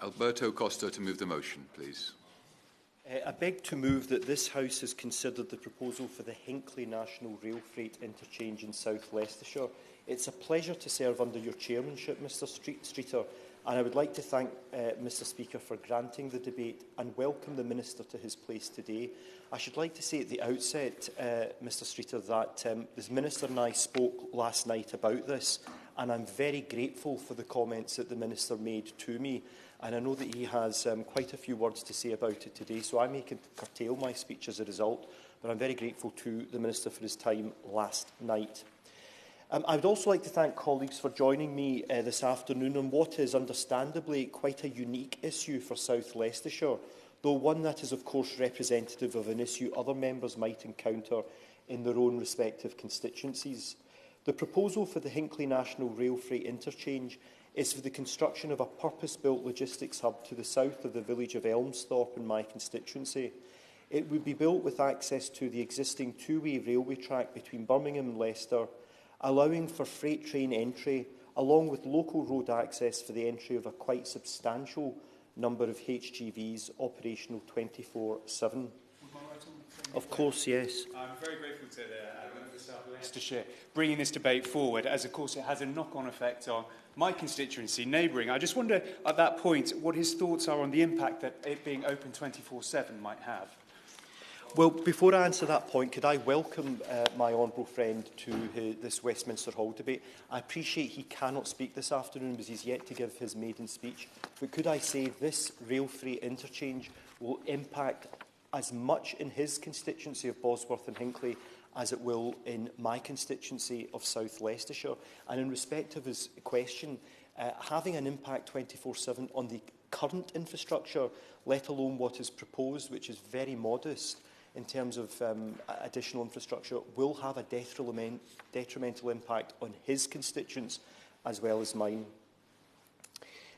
Alberto Costa to move the motion, please. I beg to move that this House has considered the proposal for the Hinckley National Rail Freight interchange in South Leicestershire. It's a pleasure to serve under your chairmanship, Mr Streeter, and I would like to thank Mr Speaker for granting the debate and welcome the Minister to his place today. I should like to say at the outset, Mr Streeter, that the Minister and I spoke last night about this, and I'm very grateful for the comments that the Minister made to me. And I know that he has quite a few words to say about it today, so I may curtail my speech as a result, but I'm very grateful to the Minister for his time last night. I would also like to thank colleagues for joining me this afternoon on what is understandably quite a unique issue for South Leicestershire, though one that is of course representative of an issue other members might encounter in their own respective constituencies. The proposal for the Hinckley National Rail Freight interchange is for the construction of a purpose-built logistics hub to the south of the village of Elmsthorpe in my constituency. It would be built with access to the existing two-way railway track between Birmingham and Leicester, allowing for freight train entry, along with local road access for the entry of a quite substantial number of HGVs operational 24/7. Of course, yes. I'm very grateful to the South Leicestershire bringing this debate forward, as of course it has a knock-on effect on my constituency, neighbouring. I just wonder at that point what his thoughts are on the impact that it being open 24/7 might have. Well, before I answer that point, could I welcome my honourable friend to this Westminster Hall debate? I appreciate he cannot speak this afternoon because he's yet to give his maiden speech, but could I say this rail freight interchange will impact as much in his constituency of Bosworth and Hinckley as it will in my constituency of South Leicestershire. And in respect of his question, having an impact 24/7 on the current infrastructure, let alone what is proposed, which is very modest in terms of additional infrastructure, will have a detrimental impact on his constituents as well as mine.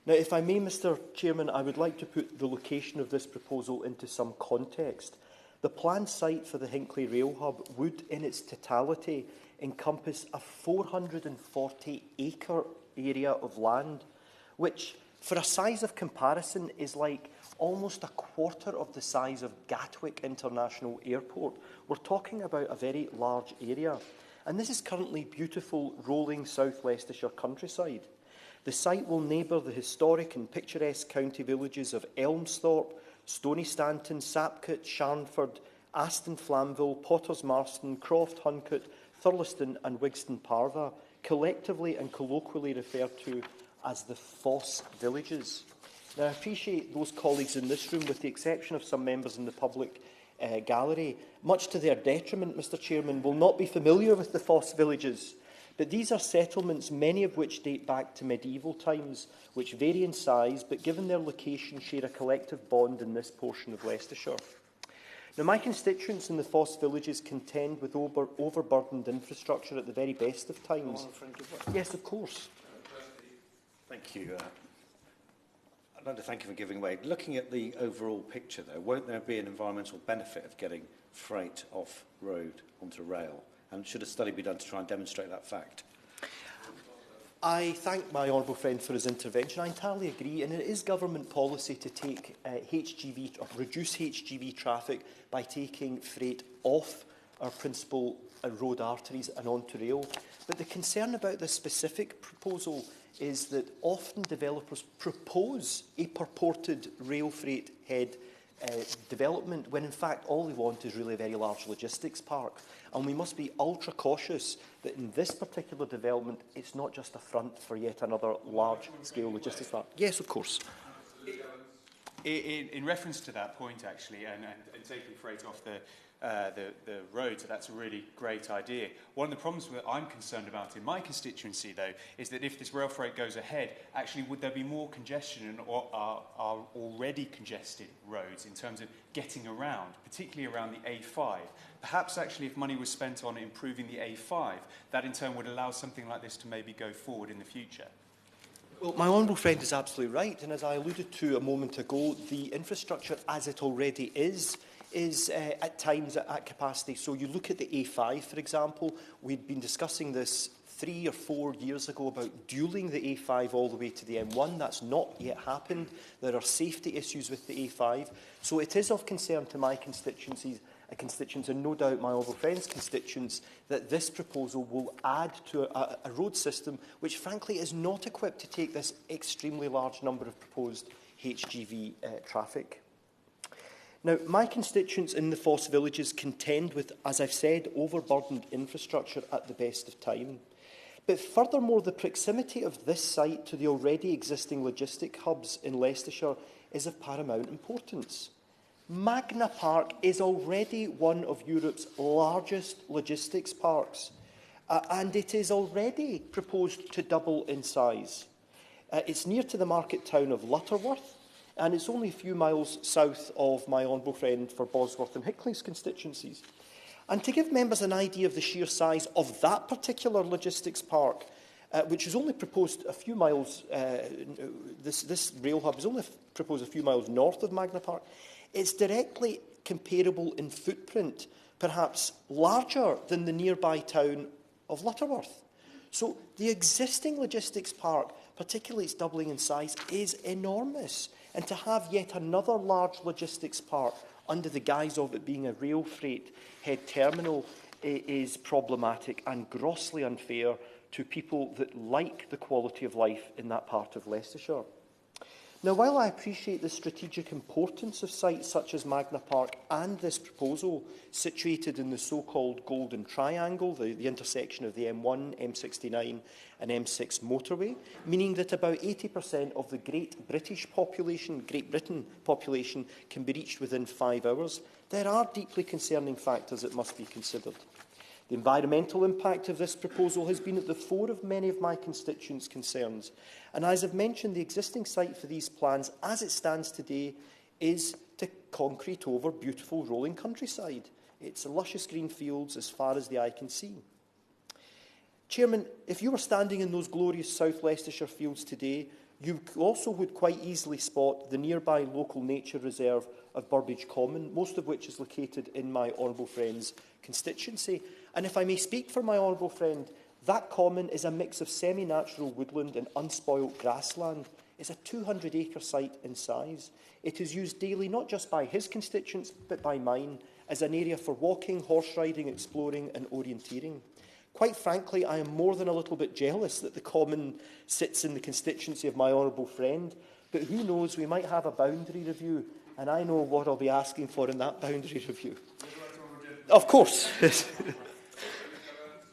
Now, if I may, Mr Chairman, I would like to put the location of this proposal into some context. The planned site for the Hinckley Rail Hub would, in its totality, encompass a 440-acre area of land, which, for a size of comparison, is like almost a quarter of the size of Gatwick International Airport. We're talking about a very large area. And this is currently beautiful, rolling South Leicestershire countryside. The site will neighbour the historic and picturesque county villages of Elmsthorpe, Stony Stanton, Sapcut, Sharnford, Aston Flamville, Potters Marston, Croft Huncut, Thurleston and Wigston Parva, collectively and colloquially referred to as the Foss villages. Now, I appreciate those colleagues in this room, with the exception of some members in the public gallery, much to their detriment, Mr Chairman, will not be familiar with the Foss villages. But these are settlements, many of which date back to medieval times, which vary in size, but given their location, share a collective bond in this portion of Leicestershire. Now, my constituents in the Foss villages contend with overburdened infrastructure at the very best of times. Yes, of course. Thank you. I'd like to thank you for giving way. Looking at the overall picture, though, won't there be an environmental benefit of getting freight off road onto rail? And should a study be done to try and demonstrate that fact? I thank my honourable friend for his intervention. I entirely agree, and it is government policy to take HGV, or reduce HGV traffic by taking freight off our principal road arteries and onto rail. But the concern about this specific proposal is that often developers propose a purported rail freight head development, when in fact all they want is really a very large logistics park. And we must be ultra cautious that in this particular development, it's not just a front for yet another large-scale logistics park. Yes, of course. In reference to that point, actually, and taking freight off the road, so that's a really great idea. One of the problems that I'm concerned about in my constituency, though, is that if this rail freight goes ahead, actually would there be more congestion in our already congested roads in terms of getting around, particularly around the A5? Perhaps actually if money was spent on improving the A5, that in turn would allow something like this to maybe go forward in the future. Well, my honourable friend is absolutely right, and as I alluded to a moment ago, the infrastructure as it already is at times at capacity. So you look at the A5, for example, we'd been discussing this 3 or 4 years ago about dualling the A5 all the way to the M1. That's not yet happened. There are safety issues with the A5. So it is of concern to my constituencies, and no doubt my honourable friends' constituents, that this proposal will add to a road system which, frankly, is not equipped to take this extremely large number of proposed HGV traffic. Now, my constituents in the Foss villages contend with, as I've said, overburdened infrastructure at the best of time. But furthermore, the proximity of this site to the already existing logistic hubs in Leicestershire is of paramount importance. Magna Park is already one of Europe's largest logistics parks, and it is already proposed to double in size. It's near to the market town of Lutterworth, and it's only a few miles south of my honourable friend for Bosworth and Hinckley's constituencies. And to give members an idea of the sheer size of that particular logistics park, which is only proposed a few miles, this rail hub is only proposed a few miles north of Magna Park, it's directly comparable in footprint, perhaps larger than the nearby town of Lutterworth. So the existing logistics park, particularly its doubling in size, is enormous. And to have yet another large logistics park under the guise of it being a rail freight head terminal is problematic and grossly unfair to people that like the quality of life in that part of Leicestershire. Now, while I appreciate the strategic importance of sites such as Magna Park and this proposal situated in the so-called Golden Triangle, the intersection of the M1, M69 and M6 motorway, meaning that about 80% of the Great Britain population can be reached within 5 hours, there are deeply concerning factors that must be considered. The environmental impact of this proposal has been at the fore of many of my constituents' concerns. And as I've mentioned, the existing site for these plans, as it stands today, is to concrete over beautiful rolling countryside. It's luscious green fields as far as the eye can see. Chairman, if you were standing in those glorious South Leicestershire fields today, you also would quite easily spot the nearby local nature reserve of Burbage Common, most of which is located in my honourable friend's constituency. And if I may speak for my honourable friend, that common is a mix of semi-natural woodland and unspoilt grassland. It's a 200-acre site in size. It is used daily not just by his constituents, but by mine, as an area for walking, horse riding, exploring and orienteering. Quite frankly, I am more than a little bit jealous that the common sits in the constituency of my honourable friend, but who knows, we might have a boundary review, and I know what I'll be asking for in that boundary review. Of course.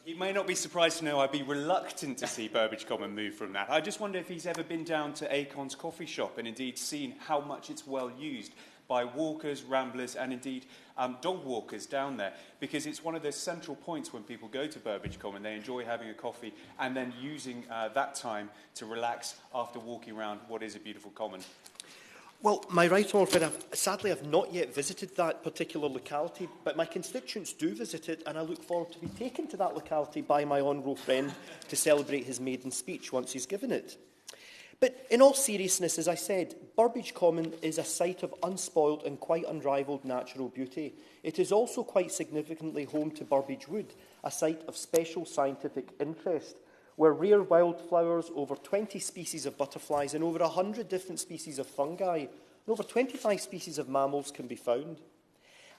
You may not be surprised to know I'd be reluctant to see Burbage Common move from that. I just wonder if he's ever been down to Acon's coffee shop and indeed seen how much it's well used by walkers, ramblers and indeed dog walkers down there, because it's one of the central points when people go to Burbage Common. They enjoy having a coffee and then using that time to relax after walking around what is a beautiful common. Well, my right honourable friend, sadly I've not yet visited that particular locality, but my constituents do visit it, and I look forward to be taken to that locality by my honourable friend to celebrate his maiden speech once he's given it. But in all seriousness, as I said, Burbage Common is a site of unspoilt and quite unrivalled natural beauty. It is also quite significantly home to Burbage Wood, a site of special scientific interest, where rare wildflowers, over 20 species of butterflies and over 100 different species of fungi and over 25 species of mammals can be found.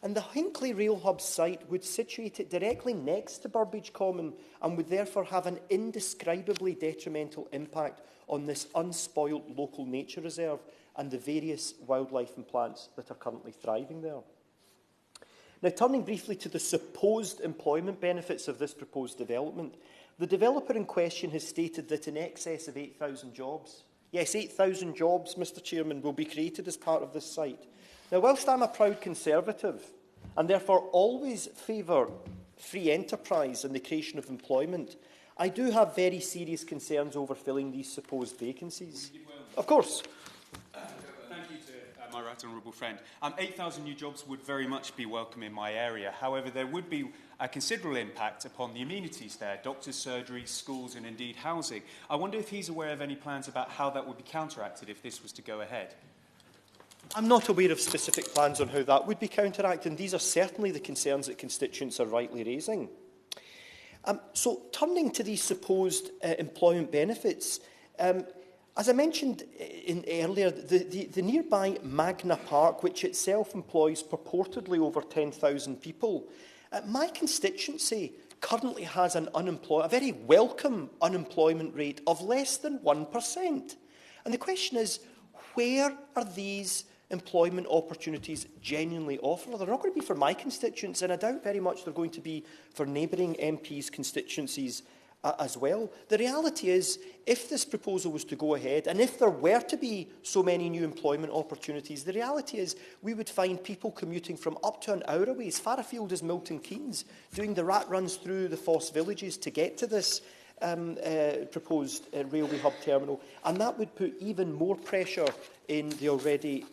And the Hinckley Rail Hub site would situate it directly next to Burbage Common and would therefore have an indescribably detrimental impact on this unspoilt local nature reserve and the various wildlife and plants that are currently thriving there. Now, turning briefly to the supposed employment benefits of this proposed development, the developer in question has stated that in excess of 8,000 jobs, yes, 8,000 jobs, Mr Chairman, will be created as part of this site. Now, whilst I'm a proud Conservative and therefore always favour free enterprise and the creation of employment, I do have very serious concerns over filling these supposed vacancies. Of course. Thank you to my right honourable friend. 8,000 new jobs would very much be welcome in my area. However, there would be a considerable impact upon the amenities there, doctors, surgeries, schools and indeed housing. I wonder if he's aware of any plans about how that would be counteracted if this was to go ahead. I'm not aware of specific plans on how that would be counteracted, and these are certainly the concerns that constituents are rightly raising. So turning to these supposed employment benefits, as I mentioned earlier, the nearby Magna Park, which itself employs purportedly over 10,000 people, my constituency currently has a very welcome unemployment rate of less than 1%. And the question is, where are these employment opportunities genuinely offered? They're not going to be for my constituents, and I doubt very much they're going to be for neighbouring MPs' constituencies as well. The reality is, if this proposal was to go ahead, and if there were to be so many new employment opportunities, the reality is we would find people commuting from up to an hour away, as far afield as Milton Keynes, doing the rat runs through the Foss villages to get to this proposed railway hub terminal, and that would put even more pressure in the already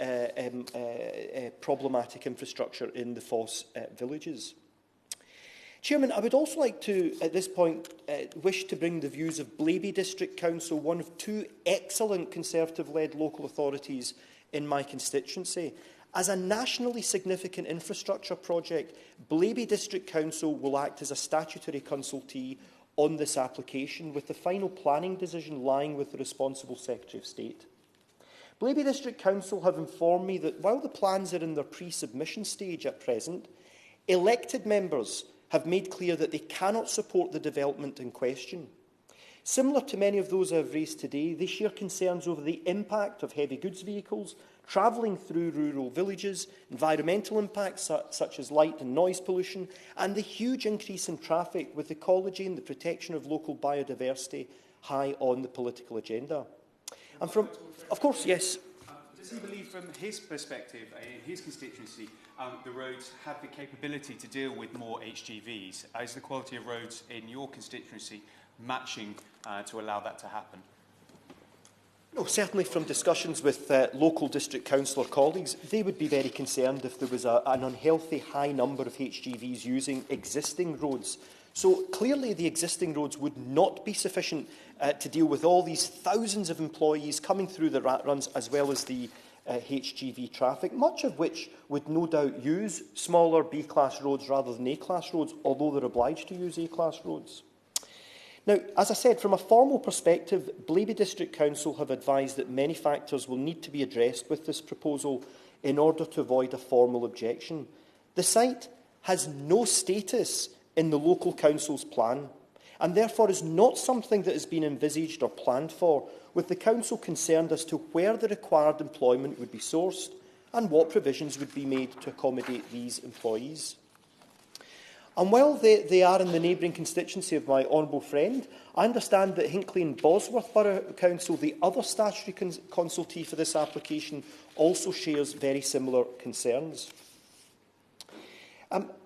problematic infrastructure in the Foss villages. Chairman, I would also like to, at this point, wish to bring the views of Blaby District Council, one of two excellent Conservative-led local authorities in my constituency. As a nationally significant infrastructure project, Blaby District Council will act as a statutory consultee on this application, with the final planning decision lying with the responsible Secretary of State. Blaby District Council have informed me that while the plans are in their pre-submission stage at present, elected members have made clear that they cannot support the development in question. Similar to many of those I have raised today, they share concerns over the impact of heavy goods vehicles travelling through rural villages, environmental impacts such as light and noise pollution, and the huge increase in traffic, with ecology and the protection of local biodiversity high on the political agenda. And from, of course, yes. Does he believe, from his perspective, in his constituency, the roads have the capability to deal with more HGVs? Is the quality of roads in your constituency matching to allow that to happen? No, certainly from discussions with local district councillor colleagues, they would be very concerned if there was an unhealthy high number of HGVs using existing roads. So clearly the existing roads would not be sufficient to deal with all these thousands of employees coming through the rat runs, as well as the HGV traffic, much of which would no doubt use smaller B-class roads rather than A-class roads, although they're obliged to use A-class roads. Now, as I said, from a formal perspective, Blaby District Council have advised that many factors will need to be addressed with this proposal in order to avoid a formal objection. The site has no status in the local council's plan, and therefore is not something that has been envisaged or planned for, with the council concerned as to where the required employment would be sourced and what provisions would be made to accommodate these employees. And while they are in the neighbouring constituency of my honourable friend, I understand that Hinckley and Bosworth Borough Council, the other statutory consultee for this application, also shares very similar concerns.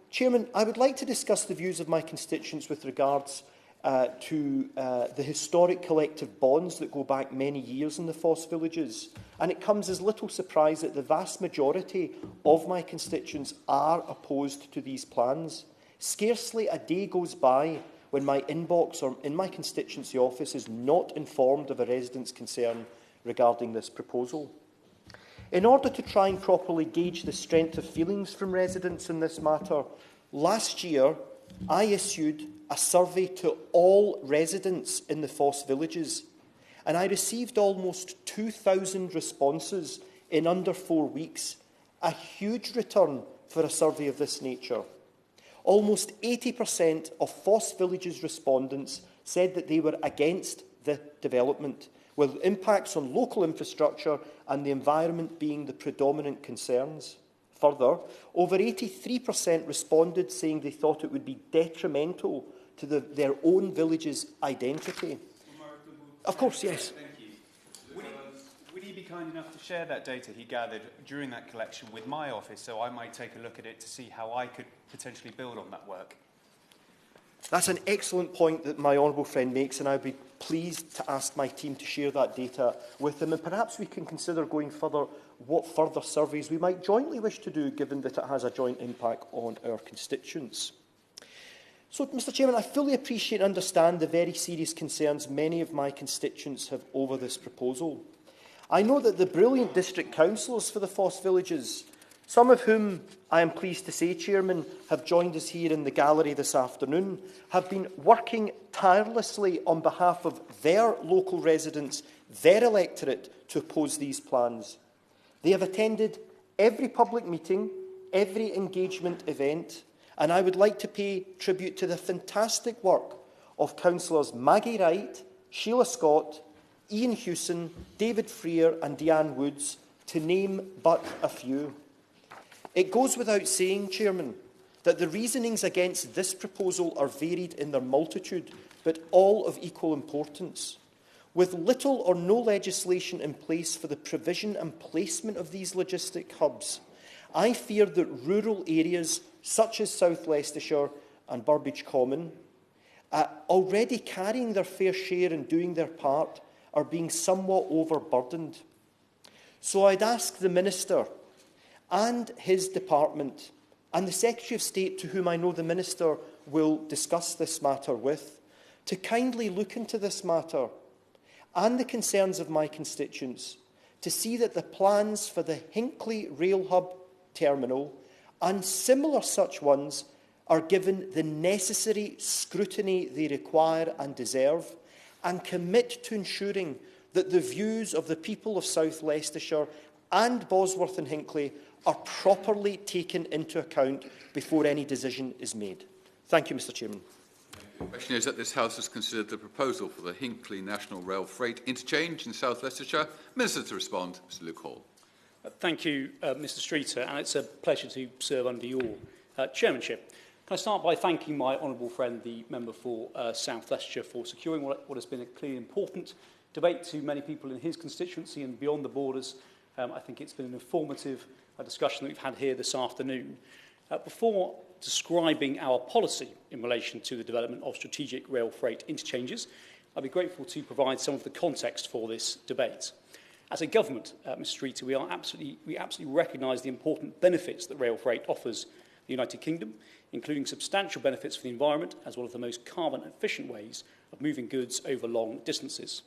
Chairman, I would like to discuss the views of my constituents with regards to the historic collective bonds that go back many years in the Foss villages. And it comes as little surprise that the vast majority of my constituents are opposed to these plans. Scarcely a day goes by when my inbox or in my constituency office is not informed of a resident's concern regarding this proposal. In order to try and properly gauge the strength of feelings from residents in this matter, last year I issued a survey to all residents in the Foss villages, and I received almost 2,000 responses in under 4 weeks, a huge return for a survey of this nature. Almost 80% of Foss villages respondents said that they were against the development, with impacts on local infrastructure and the environment being the predominant concerns. Further, over 83% responded saying they thought it would be detrimental to their own village's identity. Of course, yes. Thank you. Would he be kind enough to share that data he gathered during that collection with my office, so I might take a look at it to see how I could potentially build on that work? That's an excellent point that my honourable friend makes, and I'd be pleased to ask my team to share that data with them, and perhaps we can consider going further what further surveys we might jointly wish to do, given that it has a joint impact on our constituents. So, Mr Chairman, I fully appreciate and understand the very serious concerns many of my constituents have over this proposal. I know that the brilliant district councillors for the Foss villages some of whom, I am pleased to say, Chairman, have joined us here in the gallery this afternoon, have been working tirelessly on behalf of their local residents, their electorate, to oppose these plans. They have attended every public meeting, every engagement event, and I would like to pay tribute to the fantastic work of councillors Maggie Wright, Sheila Scott, Ian Hewson, David Freer and Deanne Woods, to name but a few. It goes without saying, Chairman, that the reasonings against this proposal are varied in their multitude, but all of equal importance. With little or no legislation in place for the provision and placement of these logistic hubs, I fear that rural areas such as South Leicestershire and Burbage Common, already carrying their fair share and doing their part, are being somewhat overburdened. So I'd ask the Minister and his department, and the Secretary of State, to whom I know the Minister will discuss this matter with, to kindly look into this matter and the concerns of my constituents, to see that the plans for the Hinckley Rail Hub terminal and similar such ones are given the necessary scrutiny they require and deserve, and commit to ensuring that the views of the people of South Leicestershire and Bosworth and Hinckley are properly taken into account before any decision is made. Thank you, Mr Chairman. The question is that this House has considered the proposal for the Hinckley National Rail Freight interchange in South Leicestershire. Minister to respond, Mr Luke Hall. Thank you, Mr Streeter, and it's a pleasure to serve under your chairmanship. Can I start by thanking my honourable friend, the member for South Leicestershire, for securing what has been a clearly important debate to many people in his constituency and beyond the borders. I think it's been an informative discussion that we've had here this afternoon. Before describing our policy in relation to the development of strategic rail freight interchanges, I'd be grateful to provide some of the context for this debate. As a government, Mr Streeter, we absolutely recognise the important benefits that rail freight offers the United Kingdom, including substantial benefits for the environment, as well as the most carbon-efficient ways of moving goods over long distances.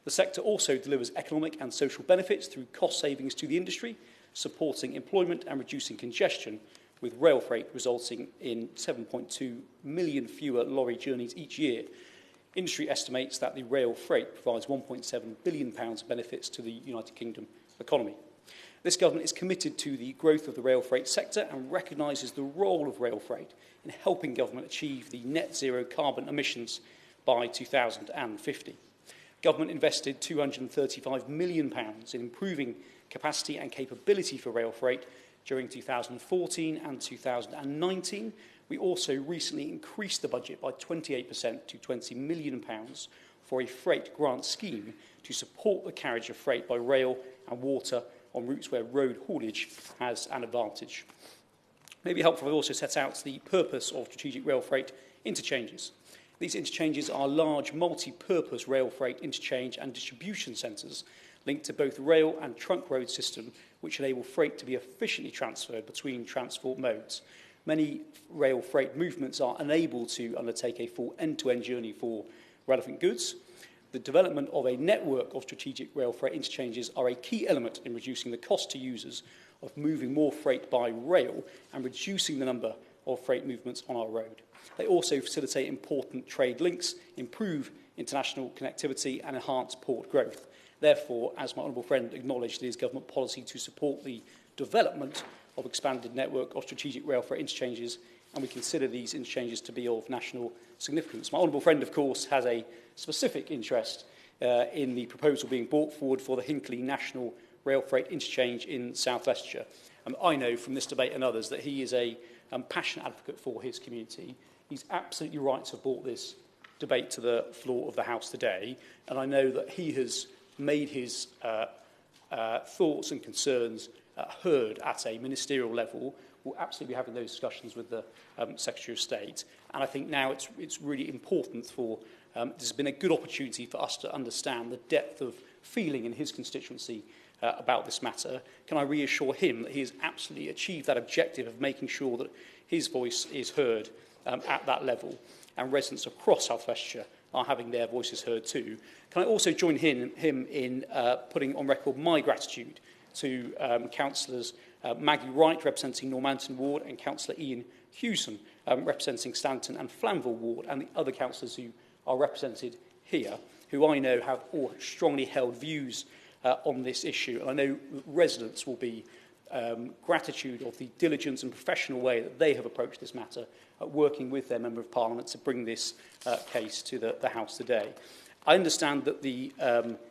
The sector also delivers economic and social benefits through cost savings to the industry, supporting employment and reducing congestion, with rail freight resulting in 7.2 million fewer lorry journeys each year. Industry estimates that the rail freight provides £1.7 billion of benefits to the United Kingdom economy. This government is committed to the growth of the rail freight sector and recognises the role of rail freight in helping government achieve the net zero carbon emissions by 2050. Government invested £235 million in improving capacity and capability for rail freight during 2014 and 2019. We also recently increased the budget by 28% to £20 million for a freight grant scheme to support the carriage of freight by rail and water on routes where road haulage has an advantage. It may be helpful to also set out the purpose of strategic rail freight interchanges. These interchanges are large multi-purpose rail freight interchange and distribution centres linked to both rail and trunk road system, which enable freight to be efficiently transferred between transport modes. Many rail freight movements are unable to undertake a full end-to-end journey for relevant goods. The development of a network of strategic rail freight interchanges are a key element in reducing the cost to users of moving more freight by rail and reducing the number of freight movements on our road. They also facilitate important trade links, improve international connectivity and enhance port growth. Therefore, as my honourable friend acknowledged, it is government policy to support the development of expanded network of strategic rail freight interchanges, and we consider these interchanges to be of national significance. My honourable friend, of course, has a specific interest in the proposal being brought forward for the Hinckley National Rail Freight Interchange in South Leicestershire. I know from this debate and others that he is a passionate advocate for his community. He's absolutely right to have brought this debate to the floor of the House today, and I know that he has made his thoughts and concerns heard at a ministerial level. We'll absolutely be having those discussions with the Secretary of State. And I think now it's really important for, this has been a good opportunity for us to understand the depth of feeling in his constituency about this matter. Can I reassure him that he has absolutely achieved that objective of making sure that his voice is heard at that level, and residents across South Leicestershire are having their voices heard too. Can I also join him in putting on record my gratitude to Councillors Maggie Wright, representing Normanton Ward, and Councillor Ian Hewson, representing Stanton and Flanville Ward, and the other councillors who are represented here, who I know have all strongly held views on this issue. And I know residents will be gratitude of the diligence and professional way that they have approached this matter, working with their Member of Parliament to bring this case to the House today. I understand that the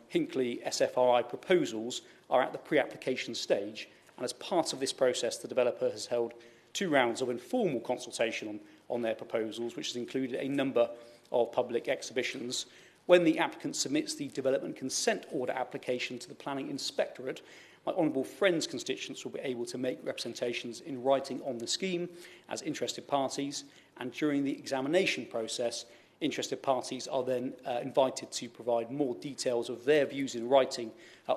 Hinckley SFRI proposals are at the pre-application stage, and as part of this process, the developer has held 2 rounds of informal consultation on their proposals, which has included a number of public exhibitions. When the applicant submits the development consent order application to the Planning Inspectorate, my honourable friends' constituents will be able to make representations in writing on the scheme as interested parties, and during the examination process, interested parties are then invited to provide more details of their views in writing,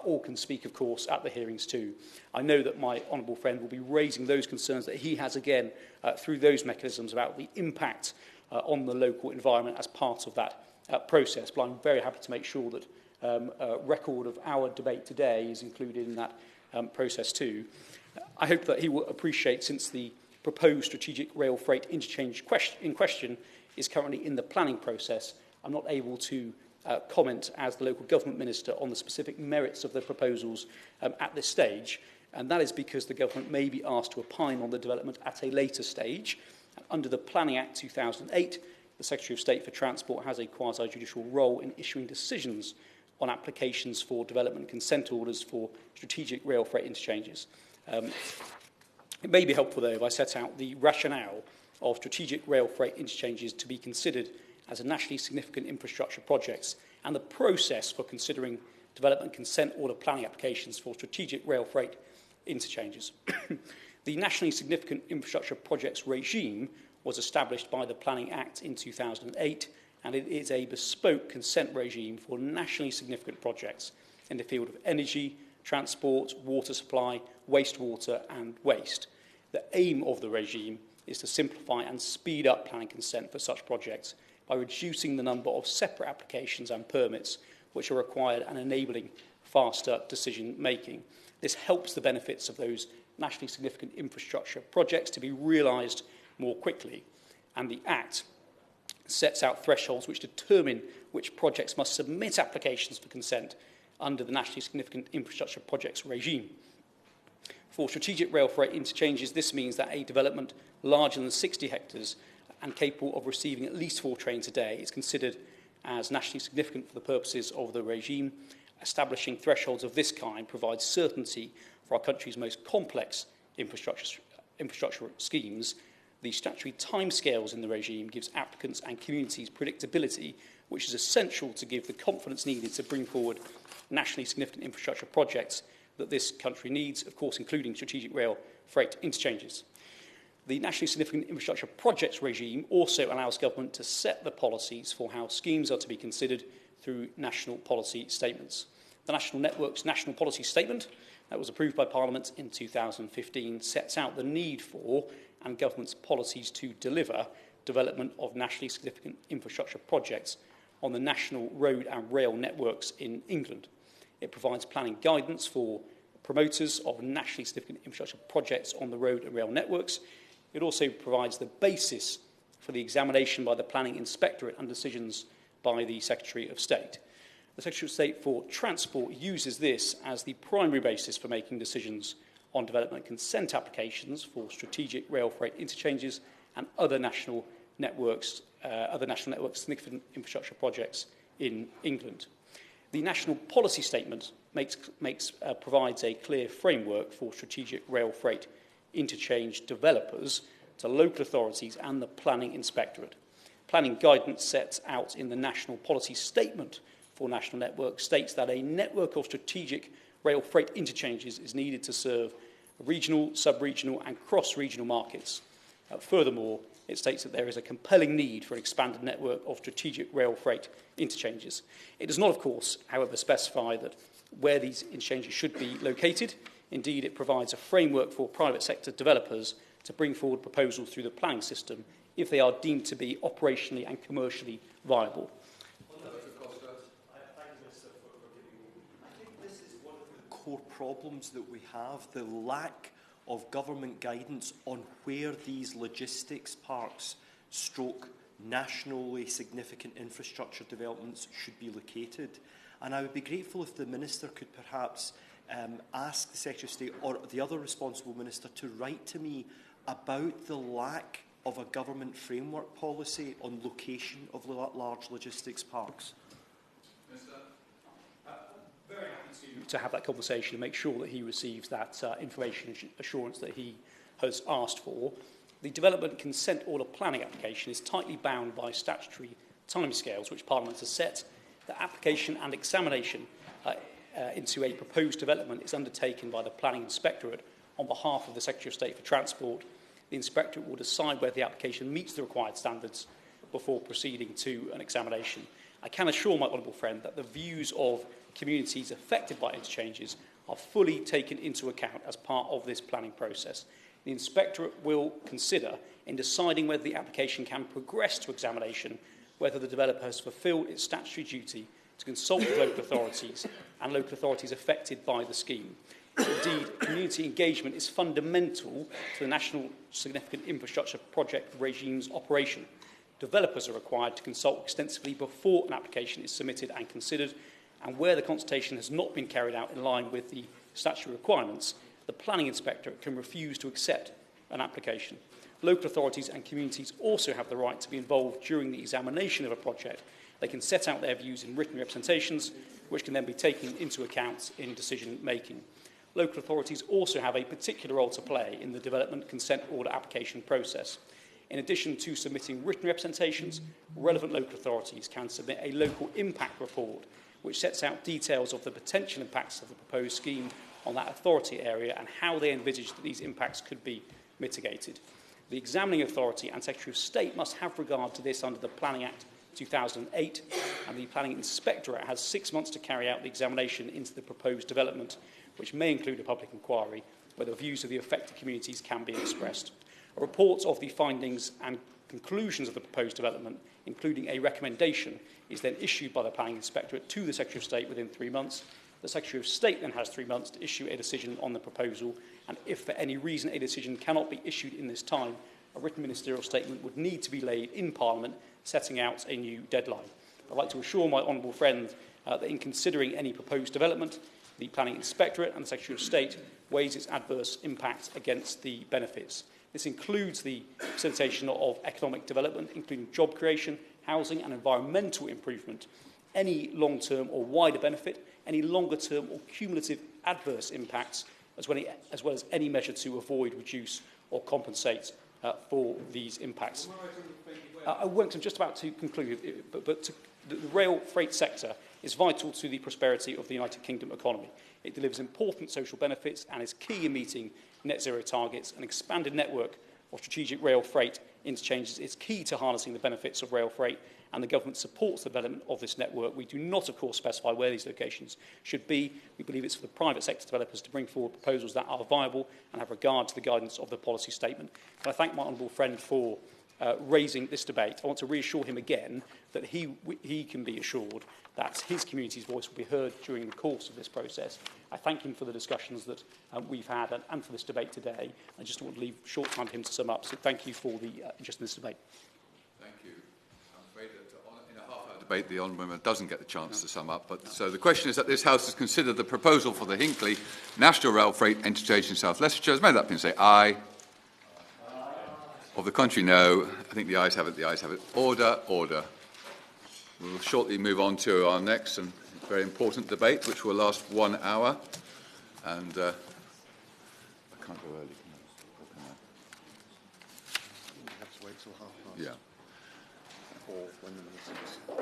or can speak, of course, at the hearings too. I know that my honourable friend will be raising those concerns that he has again through those mechanisms about the impact on the local environment as part of that process, but I'm very happy to make sure that a record of our debate today is included in that process too. I hope that he will appreciate, since the proposed strategic rail freight interchange in question is currently in the planning process, I'm not able to comment as the local government minister on the specific merits of the proposals at this stage, and that is because the government may be asked to opine on the development at a later stage. Under the Planning Act 2008, the Secretary of State for Transport has a quasi-judicial role in issuing decisions on applications for development consent orders for strategic rail freight interchanges. It may be helpful, though, if I set out the rationale of strategic rail freight interchanges to be considered as a nationally significant infrastructure projects and the process for considering development consent order planning applications for strategic rail freight interchanges. The nationally significant infrastructure projects regime was established by the Planning Act in 2008, and it is a bespoke consent regime for nationally significant projects in the field of energy, transport, water supply, wastewater and waste. The aim of the regime is to simplify and speed up planning consent for such projects by reducing the number of separate applications and permits which are required and enabling faster decision making. This helps the benefits of those nationally significant infrastructure projects to be realised more quickly, and the Act sets out thresholds which determine which projects must submit applications for consent under the nationally significant infrastructure projects regime. For strategic rail freight interchanges, this means that a development larger than 60 hectares and capable of receiving at least 4 trains a day is considered as nationally significant for the purposes of the regime. Establishing thresholds of this kind provides certainty for our country's most complex infrastructure schemes. The statutory timescales in the regime gives applicants and communities predictability, which is essential to give the confidence needed to bring forward nationally significant infrastructure projects that this country needs, of course, including strategic rail freight interchanges. The nationally significant infrastructure projects regime also allows government to set the policies for how schemes are to be considered through national policy statements. The National Network's National Policy Statement, that was approved by Parliament in 2015, sets out the need for and government's policies to deliver development of nationally significant infrastructure projects on the national road and rail networks in England. It provides planning guidance for promoters of nationally significant infrastructure projects on the road and rail networks. It also provides the basis for the examination by the Planning Inspectorate and decisions by the Secretary of State. The Secretary of State for Transport uses this as the primary basis for making decisions on development consent applications for strategic rail freight interchanges and other national networks significant infrastructure projects in England. The National Policy Statement provides a clear framework for strategic rail freight interchange developers to local authorities and the Planning Inspectorate. Planning guidance set out in the National Policy Statement for national networks states that a network of strategic rail freight interchanges is needed to serve regional, sub-regional and cross-regional markets. Furthermore, it states that there is a compelling need for an expanded network of strategic rail freight interchanges. It does not, of course, however, specify that where these interchanges should be located. Indeed, it provides a framework for private sector developers to bring forward proposals through the planning system if they are deemed to be operationally and commercially viable. core problems that we have, the lack of government guidance on where these logistics parks stroke nationally significant infrastructure developments should be located. And I would be grateful if the Minister could perhaps ask the Secretary of State or the other responsible Minister to write to me about the lack of a government framework policy on location of large logistics parks. Very happy to have that conversation and make sure that he receives that information assurance that he has asked for. The development consent order planning application is tightly bound by statutory timescales which Parliament has set. The application and examination into a proposed development is undertaken by the Planning Inspectorate on behalf of the Secretary of State for Transport. The Inspectorate will decide whether the application meets the required standards before proceeding to an examination. I can assure my honourable friend that the views of communities affected by interchanges are fully taken into account as part of this planning process. The Inspectorate will consider, in deciding whether the application can progress to examination, whether the developer has fulfilled its statutory duty to consult with local authorities and local authorities affected by the scheme. Indeed, community engagement is fundamental to the National Significant Infrastructure Project regime's operation. Developers are required to consult extensively before an application is submitted and considered, and where the consultation has not been carried out in line with the statutory requirements, the Planning Inspectorate can refuse to accept an application. Local authorities and communities also have the right to be involved during the examination of a project. They can set out their views in written representations, which can then be taken into account in decision-making. Local authorities also have a particular role to play in the development consent order application process. In addition to submitting written representations, relevant local authorities can submit a local impact report, which sets out details of the potential impacts of the proposed scheme on that authority area and how they envisage that these impacts could be mitigated. The examining authority and Secretary of State must have regard to this under the Planning Act 2008, and the Planning Inspectorate has 6 months to carry out the examination into the proposed development, which may include a public inquiry, where the views of the affected communities can be expressed. A report of the findings and conclusions of the proposed development, including a recommendation, is then issued by the Planning Inspectorate to the Secretary of State within 3 months. The Secretary of State then has 3 months to issue a decision on the proposal, and if for any reason a decision cannot be issued in this time, a written ministerial statement would need to be laid in Parliament, setting out a new deadline. I'd like to assure my honourable friend that in considering any proposed development, the Planning Inspectorate and the Secretary of State weighs its adverse impact against the benefits. This includes the facilitation of economic development, including job creation, housing and environmental improvement, any long-term or wider benefit, any longer-term or cumulative adverse impacts, as well as any measure to avoid, reduce or compensate for these impacts. I'm just about to conclude, but the rail freight sector is vital to the prosperity of the United Kingdom economy. It delivers important social benefits and is key in meeting net zero targets. An expanded network of strategic rail freight interchanges is key to harnessing the benefits of rail freight, and the government supports the development of this network. We do not, of course, specify where these locations should be. We believe it's for the private sector developers to bring forward proposals that are viable and have regard to the guidance of the policy statement. And I thank my honourable friend for raising this debate. I want to reassure him again that he can be assured that his community's voice will be heard during the course of this process. I thank him for the discussions that we've had and for this debate today. I just want to leave short time for him to sum up. So thank you for the interest in this debate. Thank you. I'm afraid that in a half-hour debate, the honourable member doesn't get the chance to sum up. But so the question is that this House has considered the proposal for the Hinckley National Rail Freight interchange in South Leicestershire. As made that, please say aye. Of the contrary, no. I think the ayes have it. The ayes have it. Order, order. We'll shortly move on to our next and very important debate, which will last 1 hour. And I can't go early. You have to wait till past. Yeah. Or when the minister's in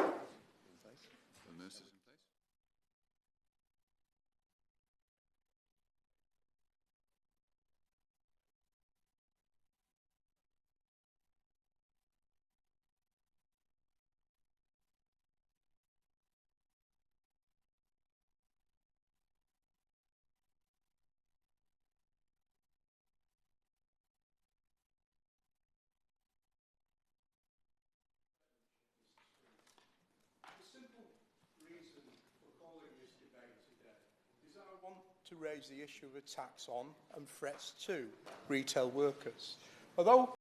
place. The minister's in place. The simple reason to raise the issue of a tax on and threats to retail workers. Although